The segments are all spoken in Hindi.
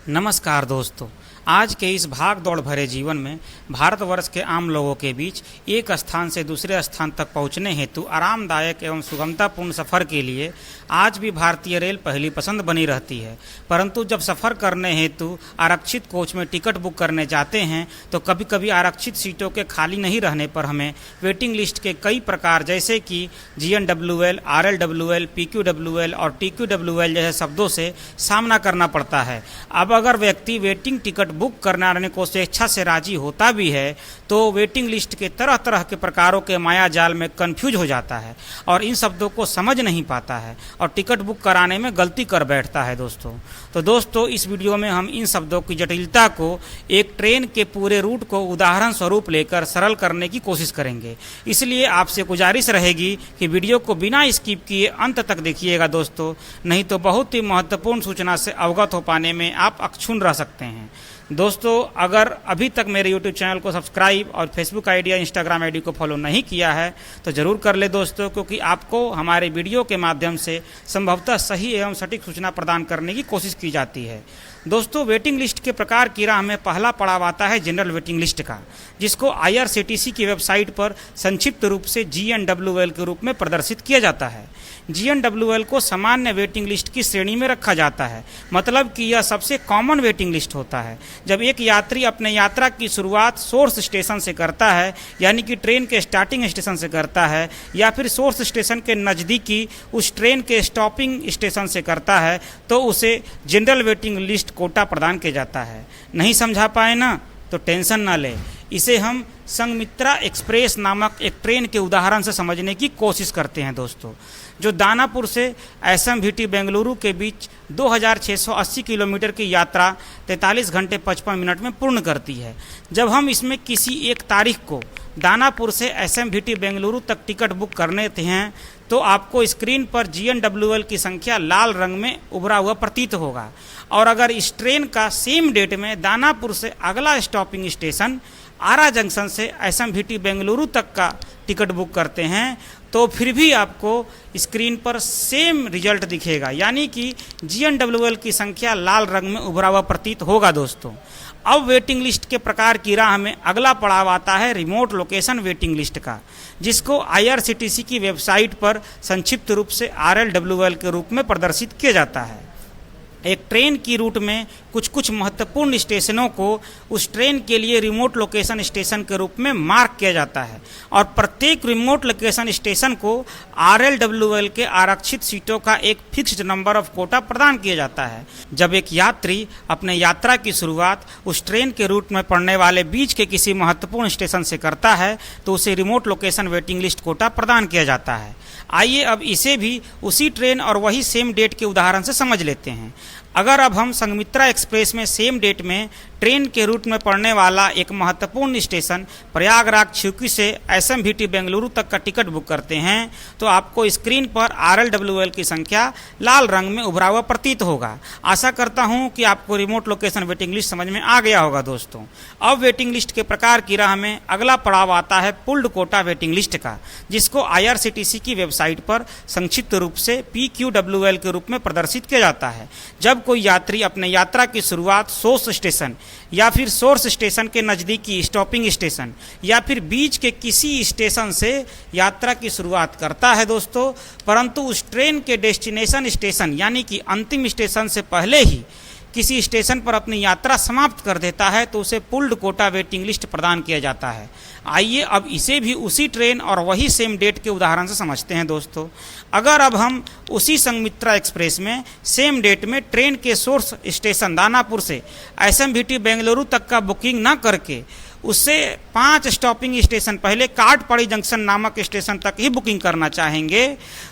नमस्कार दोस्तों। आज के इस भाग दौड़ भरे जीवन में भारतवर्ष के आम लोगों के बीच एक स्थान से दूसरे स्थान तक पहुंचने हेतु आरामदायक एवं सुगमतापूर्ण सफ़र के लिए आज भी भारतीय रेल पहली पसंद बनी रहती है। परंतु जब सफ़र करने हेतु आरक्षित कोच में टिकट बुक करने जाते हैं तो कभी कभी आरक्षित सीटों के खाली नहीं रहने पर हमें वेटिंग लिस्ट के कई प्रकार जैसे कि GNWL, RLWL, PQWL और TQWL जैसे शब्दों से सामना करना पड़ता है। अब अगर व्यक्ति वेटिंग टिकट बुक करने को स्वेच्छा से राजी होता भी है तो वेटिंग लिस्ट के तरह तरह के प्रकारों के माया जाल में कंफ्यूज हो जाता है और इन शब्दों को समझ नहीं पाता है और टिकट बुक कराने में गलती कर बैठता है दोस्तों इस वीडियो में हम इन शब्दों की जटिलता को एक ट्रेन के पूरे रूट को उदाहरण स्वरूप लेकर सरल करने की कोशिश करेंगे। इसलिए आपसे गुजारिश रहेगी कि वीडियो को बिना स्किप किए अंत तक देखिएगा दोस्तों, नहीं तो बहुत ही महत्वपूर्ण सूचना से अवगत हो पाने में आप अक्षुण्ण रह सकते हैं। दोस्तों, अगर अभी तक मेरे YouTube चैनल को सब्सक्राइब और Facebook आईडी या Instagram आईडी को फॉलो नहीं किया है तो ज़रूर कर ले दोस्तों, क्योंकि आपको हमारे वीडियो के माध्यम से संभवतः सही एवं सटीक सूचना प्रदान करने की कोशिश की जाती है। दोस्तों, वेटिंग लिस्ट के प्रकार की राह में पहला पड़ाव आता है जनरल वेटिंग लिस्ट का, जिसको IRCTC की वेबसाइट पर संक्षिप्त रूप से GNWL के रूप में प्रदर्शित किया जाता है। GNWL को सामान्य वेटिंग लिस्ट की श्रेणी में रखा जाता है, मतलब कि यह सबसे कॉमन वेटिंग लिस्ट होता है। जब एक यात्री अपने यात्रा की शुरुआत सोर्स स्टेशन से करता है, यानी कि ट्रेन के स्टार्टिंग स्टेशन से करता है, या फिर सोर्स स्टेशन के नज़दीकी उस ट्रेन के स्टॉपिंग स्टेशन से करता है, तो उसे जनरल वेटिंग लिस्ट कोटा प्रदान किया जाता है। नहीं समझा पाए ना तो टेंशन ना ले, इसे हम संघमित्रा एक्सप्रेस नामक एक ट्रेन के उदाहरण से समझने की कोशिश करते हैं दोस्तों, जो दानापुर से SMVT बेंगलुरु के बीच 2680 किलोमीटर की यात्रा 43 घंटे 55 मिनट में पूर्ण करती है। जब हम इसमें किसी एक तारीख को दानापुर से SMVT बेंगलुरु तक टिकट बुक करने हैं तो आपको स्क्रीन पर GNWL की संख्या लाल रंग में उभरा हुआ प्रतीत होगा। और अगर इस ट्रेन का सेम डेट में दानापुर से अगला स्टॉपिंग स्टेशन आरा जंक्शन से SMVT बेंगलुरु तक का टिकट बुक करते हैं तो फिर भी आपको स्क्रीन पर सेम रिजल्ट दिखेगा, यानी कि GNWL की संख्या लाल रंग में उभरा हुआ प्रतीत होगा दोस्तों। अब वेटिंग लिस्ट के प्रकार की राह में अगला पड़ाव आता है रिमोट लोकेशन वेटिंग लिस्ट का, जिसको IRCTC की वेबसाइट पर संक्षिप्त रूप से RLWL के रूप में प्रदर्शित किया जाता है। एक ट्रेन की रूट में कुछ महत्वपूर्ण स्टेशनों को उस ट्रेन के लिए रिमोट लोकेशन स्टेशन के रूप में मार्क किया जाता है और प्रत्येक रिमोट लोकेशन स्टेशन को RLWL के आरक्षित सीटों का एक फिक्स्ड नंबर ऑफ कोटा प्रदान किया जाता है। जब एक यात्री अपने यात्रा की शुरुआत उस ट्रेन के रूट में पड़ने वाले बीच के किसी महत्वपूर्ण स्टेशन से करता है तो उसे remote location waiting list quota प्रदान किया जाता है। आइए अब इसे भी उसी ट्रेन और वही सेम डेट के उदाहरण से समझ लेते हैं। अगर अब हम संघमित्रा एक्सप्रेस में सेम डेट में ट्रेन के रूट में पड़ने वाला एक महत्वपूर्ण स्टेशन प्रयागराज छिउकी से SMVT बेंगलुरु तक का टिकट बुक करते हैं तो आपको स्क्रीन पर RLWL की संख्या लाल रंग में उभरा हुआ प्रतीत होगा। आशा करता हूं कि आपको रिमोट लोकेशन वेटिंग लिस्ट समझ में आ गया होगा दोस्तों। अब वेटिंग लिस्ट के प्रकार की राह में अगला पड़ाव आता है पुल्ड कोटा वेटिंग लिस्ट का, जिसको IRCTC की वेबसाइट पर संक्षिप्त रूप से PQWL के रूप में प्रदर्शित किया जाता है। जब कोई यात्री अपने यात्रा की शुरुआत सोर्स स्टेशन या फिर सोर्स स्टेशन के नज़दीकी स्टॉपिंग स्टेशन या फिर बीच के किसी स्टेशन से यात्रा की शुरुआत करता है दोस्तों, परंतु उस ट्रेन के डेस्टिनेशन स्टेशन यानी कि अंतिम स्टेशन से पहले ही किसी स्टेशन पर अपनी यात्रा समाप्त कर देता है तो उसे पुल्ड कोटा वेटिंग लिस्ट प्रदान किया जाता है। आइए अब इसे भी उसी ट्रेन और वही सेम डेट के उदाहरण से समझते हैं दोस्तों। अगर अब हम उसी संघमित्रा एक्सप्रेस में सेम डेट में ट्रेन के सोर्स स्टेशन दानापुर से SMVT बेंगलुरु तक का बुकिंग न करके उससे 5 स्टॉपिंग स्टेशन पहले काटपड़ी जंक्शन नामक स्टेशन तक ही बुकिंग करना चाहेंगे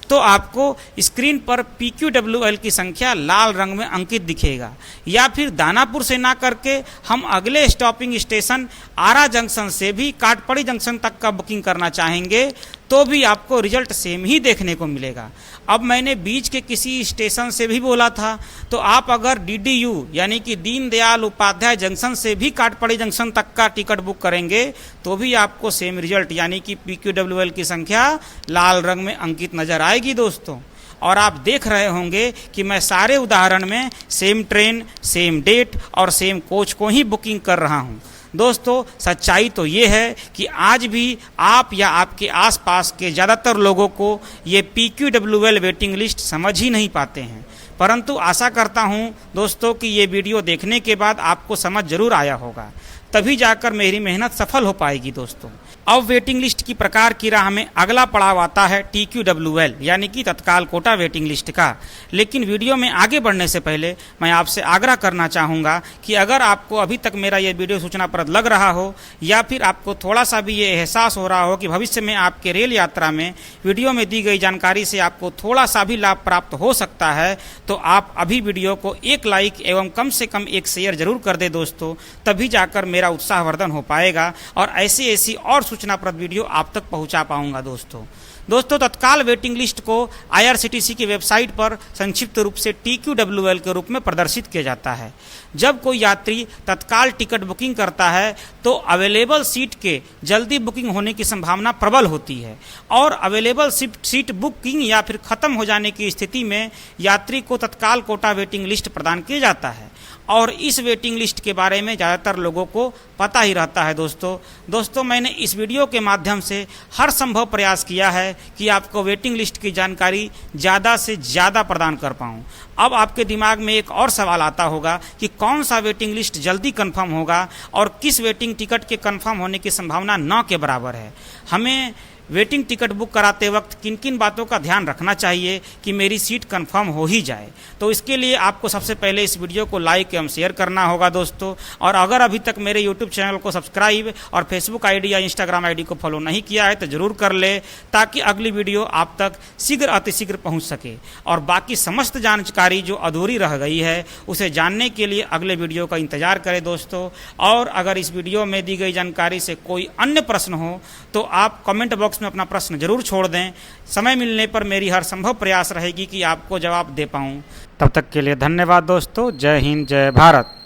तो आपको स्क्रीन पर PQWL की संख्या लाल रंग में अंकित दिखेगा। या फिर दानापुर से ना करके हम अगले स्टॉपिंग स्टेशन आरा जंक्शन से भी काटपड़ी जंक्शन तक का बुकिंग करना चाहेंगे तो भी आपको रिजल्ट सेम ही देखने को मिलेगा। अब मैंने बीच के किसी स्टेशन से भी बोला था, तो आप अगर DDU यानी कि दीनदयाल उपाध्याय जंक्शन से भी काटपड़ी जंक्शन तक का टिकट बुक करेंगे तो भी आपको सेम रिजल्ट यानी कि PQWL की संख्या लाल रंग में अंकित नजर आएगी दोस्तों। और आप देख रहे होंगे कि मैं सारे उदाहरण में सेम ट्रेन, सेम डेट और सेम कोच को ही बुकिंग कर रहा हूँ। दोस्तों, सच्चाई तो ये है कि आज भी आप या आपके आसपास के ज़्यादातर लोगों को ये PQWL वेटिंग लिस्ट समझ ही नहीं पाते हैं, परंतु आशा करता हूँ दोस्तों कि ये वीडियो देखने के बाद आपको समझ जरूर आया होगा, तभी जाकर मेरी मेहनत सफल हो पाएगी। दोस्तों, अब वेटिंग लिस्ट की प्रकार की राह में अगला पड़ाव आता है TQWL यानी कि तत्काल कोटा वेटिंग लिस्ट का। लेकिन वीडियो में आगे बढ़ने से पहले मैं आपसे आग्रह करना चाहूँगा कि अगर आपको अभी तक मेरा ये वीडियो सूचनाप्रद लग रहा हो या फिर आपको थोड़ा सा भी ये एहसास हो रहा हो कि भविष्य में आपके रेल यात्रा में वीडियो में दी गई जानकारी से आपको थोड़ा सा भी लाभ प्राप्त हो सकता है, तो आप अभी वीडियो को एक लाइक एवं कम से कम एक शेयर जरूर कर दे दोस्तों, तभी जाकर मेरा उत्साहवर्धन हो पाएगा और ऐसी और सूचनाप्रद वीडियो आप तक पहुंचा पाऊंगा। दोस्तों, तत्काल वेटिंग लिस्ट को IRCTC की वेबसाइट पर संक्षिप्त रूप से TQWL के रूप में प्रदर्शित किया जाता है। जब कोई यात्री तत्काल टिकट बुकिंग करता है तो अवेलेबल सीट के जल्दी बुकिंग होने की संभावना प्रबल होती है और अवेलेबल सीट बुकिंग या फिर खत्म हो जाने की स्थिति में यात्री को तत्काल कोटा वेटिंग लिस्ट प्रदान किया जाता है और इस वेटिंग लिस्ट के बारे में ज़्यादातर लोगों को पता ही रहता है। दोस्तों, मैंने इस वीडियो के माध्यम से हर संभव प्रयास किया है कि आपको वेटिंग लिस्ट की जानकारी ज़्यादा से ज़्यादा प्रदान कर पाऊँ। अब आपके दिमाग में एक और सवाल आता होगा कि कौन सा वेटिंग लिस्ट जल्दी कंफर्म होगा और किस वेटिंग टिकट के कंफर्म होने की संभावना 9 के बराबर है। हमें वेटिंग टिकट बुक कराते वक्त किन किन बातों का ध्यान रखना चाहिए कि मेरी सीट कंफर्म हो ही जाए, तो इसके लिए आपको सबसे पहले इस वीडियो को लाइक एवं शेयर करना होगा दोस्तों। और अगर अभी तक मेरे YouTube चैनल को सब्सक्राइब और Facebook ID या Instagram ID को फॉलो नहीं किया है तो ज़रूर कर ले, ताकि अगली वीडियो आप तक शीघ्र अतिशीघ्र पहुँच सके और बाकी समस्त जानकारी जो अधूरी रह गई है उसे जानने के लिए अगले वीडियो का इंतजार करें दोस्तों। और अगर इस वीडियो में दी गई जानकारी से कोई अन्य प्रश्न हो तो आप कमेंट बॉक्स में अपना प्रश्न जरूर छोड़ दें। समय मिलने पर मेरी हर संभव प्रयास रहेगी कि आपको जवाब दे पाऊं। तब तक के लिए धन्यवाद दोस्तों। जय हिंद, जय भारत।